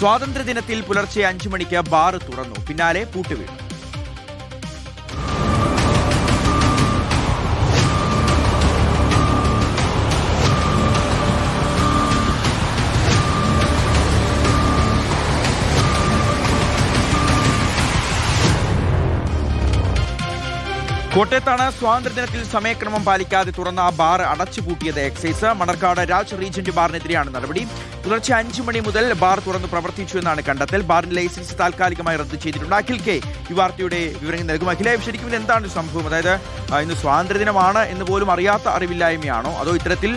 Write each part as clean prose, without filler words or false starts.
സ്വാതന്ത്ര്യദിനത്തിൽ പുലർച്ചെ 5 മണിക്ക് ബാർ തുറന്നു, പിന്നാലെ പൂട്ടുവീണു. കോട്ടയത്താണ് സ്വാതന്ത്ര്യദിനത്തിൽ സമയക്രമം പാലിക്കാതെ തുറന്ന ബാർ അടച്ചുപൂട്ടിയത് എക്സൈസ്. മണർക്കാട് രാജ് റീജന്റ് ബാറിനെതിരെയാണ് നടപടി. പുലർച്ചെ 5 മണി മുതൽ ബാർ തുറന്ന് പ്രവർത്തിച്ചു എന്നാണ് കണ്ടെത്തൽ. ബാറിന്റെ ലൈസൻസ് താൽക്കാലികമായി റദ്ദു ചെയ്തിട്ടുണ്ട്. അഖിൽ കെ ഈ വാർത്തയുടെ വിവരങ്ങൾ നൽകും. അഖിലെ, ശരിക്കും എന്താണ് സംഭവം? അതായത് ഇന്ന് സ്വാതന്ത്ര്യദിനമാണ് എന്ന് പോലും അറിയാത്ത അറിവില്ലായ്മയാണോ, അതോ ഇത്തരത്തിൽ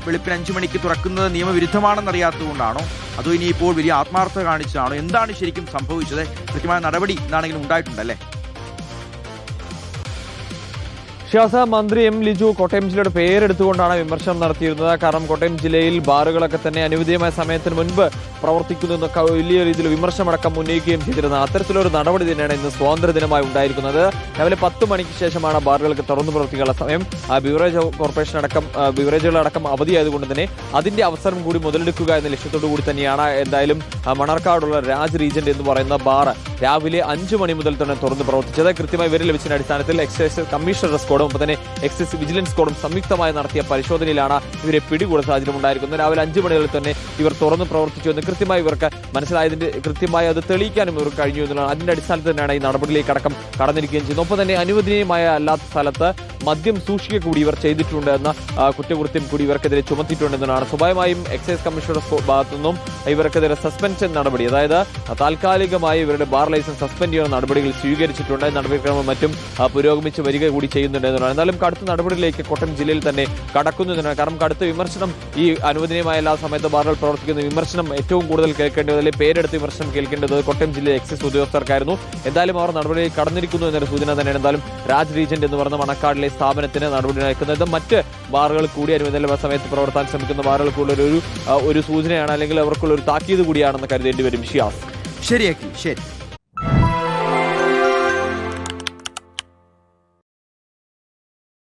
വെളുപ്പിന് 5 മണിക്ക് തുറക്കുന്നത് നിയമവിരുദ്ധമാണെന്ന് അറിയാത്തതുകൊണ്ടാണോ, അതോ ഇനിയിപ്പോൾ വലിയ ആത്മാർത്ഥത കാണിച്ചതാണോ? എന്താണ് ശരിക്കും സംഭവിച്ചത്? കൃത്യമായ നടപടി എന്താണെങ്കിലും ഉണ്ടായിട്ടുണ്ടല്ലേ? മന്ത്രി എം ലിജു കോട്ടയം ജില്ലയുടെ പേരെടുത്തുകൊണ്ടാണ് വിമർശനം നടത്തിയിരുന്നത്. കാരണം കോട്ടയം ജില്ലയിൽ ബാറുകളൊക്കെ തന്നെ അനുവദനീയമായ സമയത്തിന് മുൻപ് പ്രവർത്തിക്കുന്നതൊക്കെ വലിയ രീതിയിൽ വിമർശനമടക്കം ഉന്നയിക്കുകയും ചെയ്തിരുന്നത്. അത്തരത്തിലൊരു നടപടി തന്നെയാണ് ഇന്ന് സ്വാതന്ത്ര്യദിനമായി ഉണ്ടായിരിക്കുന്നത്. രാവിലെ 10 മണിക്ക് ശേഷമാണ് ബാറുകൾക്ക് തുറന്നു പ്രവർത്തിക്കാനുള്ള സമയം. ബിവറേജ് കോർപ്പറേഷൻ അടക്കം ബിവറേജുകളടക്കം അവധിയായതുകൊണ്ട് തന്നെ അതിന്റെ അവസരം കൂടി മുതലെടുക്കുക എന്ന ലക്ഷ്യത്തോടു കൂടി തന്നെയാണ് എന്തായാലും മണർക്കാടുള്ള രാജ് റീജന്റ് എന്ന് പറയുന്ന ബാർ രാവിലെ 5 മണി മുതൽ തന്നെ തുറന്ന് പ്രവർത്തിച്ചത്. കൃത്യമായി വിവരം ലഭിച്ചതിന്റെ അടിസ്ഥാനത്തിൽ എക്സൈസ് കമ്മീഷണർ സ്ക്വാഡും ഒപ്പം തന്നെ എക്സൈസ് വിജിലൻസ് സ്ക്വാഡും സംയുക്തമായി നടത്തിയ പരിശോധനയിലാണ് ഇവരെ പിടികൂടുന്ന സാഹചര്യം ഉണ്ടായിരിക്കുന്നത്. രാവിലെ 5 മണികളിൽ തന്നെ ഇവർ തുറന്ന് പ്രവർത്തിച്ചു എന്ന് കൃത്യമായി ഇവർക്ക് മനസ്സിലായതിന്റെ കൃത്യമായി അത് തെളിയിക്കാനും ഇവർക്ക് കഴിഞ്ഞു എന്നുള്ളതാണ്. അതിന്റെ അടിസ്ഥാനത്തിൽ തന്നെയാണ് ഈ നടപടിയിലേക്ക് അടക്കം കടന്നിരിക്കുകയും ചെയ്യുന്നത്. ഒപ്പം തന്നെ അനുവദനീയമായ അല്ലാത്ത സ്ഥലത്ത് മദ്യം സൂക്ഷിക്കുക കൂടി ഇവർ ചെയ്തിട്ടുണ്ട് എന്ന കുറ്റകൃത്യം കൂടി ഇവർക്കെതിരെ ചുമത്തിയിട്ടുണ്ടെന്നാണ്. സ്വാഭാവികമായും എക്സൈസ് കമ്മീഷണറുടെ ഭാഗത്തു നിന്നും ഇവർക്കെതിരെ സസ്പെൻഷൻ നടപടി, അതായത് താൽക്കാലികമായി ഇവരുടെ ബാർ ലൈസൻസ് സസ്പെൻഡ് ചെയ്യുന്ന നടപടികൾ സ്വീകരിച്ചിട്ടുണ്ട്. നടപടിക്രമം മറ്റും പുരോഗമിച്ച് വരിക കൂടി ചെയ്യുന്നുണ്ട് എന്നതാണ്. എന്നാലും കടുത്ത നടപടിയിലേക്ക് കോട്ടയം ജില്ലയിൽ തന്നെ കടക്കുന്നതിനാണ്. കാരണം കടുത്ത വിമർശനം, ഈ അനുവദനീയമായ എല്ലാ സമയത്ത് ബാറുകൾ പ്രവർത്തിക്കുന്ന വിമർശനം ഏറ്റവും കൂടുതൽ കേൾക്കേണ്ടത്, അല്ലെങ്കിൽ പേരെടുത്ത് വിമർശനം കേൾക്കേണ്ടത് കോട്ടയം ജില്ലയിലെ എക്സൈസ് ഉദ്യോഗസ്ഥർക്കായിരുന്നു. എന്തായാലും അവർ നടപടിയിൽ കടന്നിരിക്കുന്നു എന്നൊരു സൂചന തന്നെയാണ്. എന്തായാലും രാജ് റീജന്റ് എന്ന് പറയുന്ന മണക്കാടിലെ സ്ഥാപനത്തിന് നടപടി നയിക്കുന്നത് മറ്റ് ബാറുകൾ കൂടി അനുവദിച്ച സമയത്ത് പ്രവർത്താൻ ശ്രമിക്കുന്ന ബാറുകൾക്കുള്ള ഒരു സൂചനയാണ്, അല്ലെങ്കിൽ അവർക്കുള്ള ഒരു താക്കീത് കൂടിയാണെന്ന് കരുതേണ്ടി വരും. ശരി.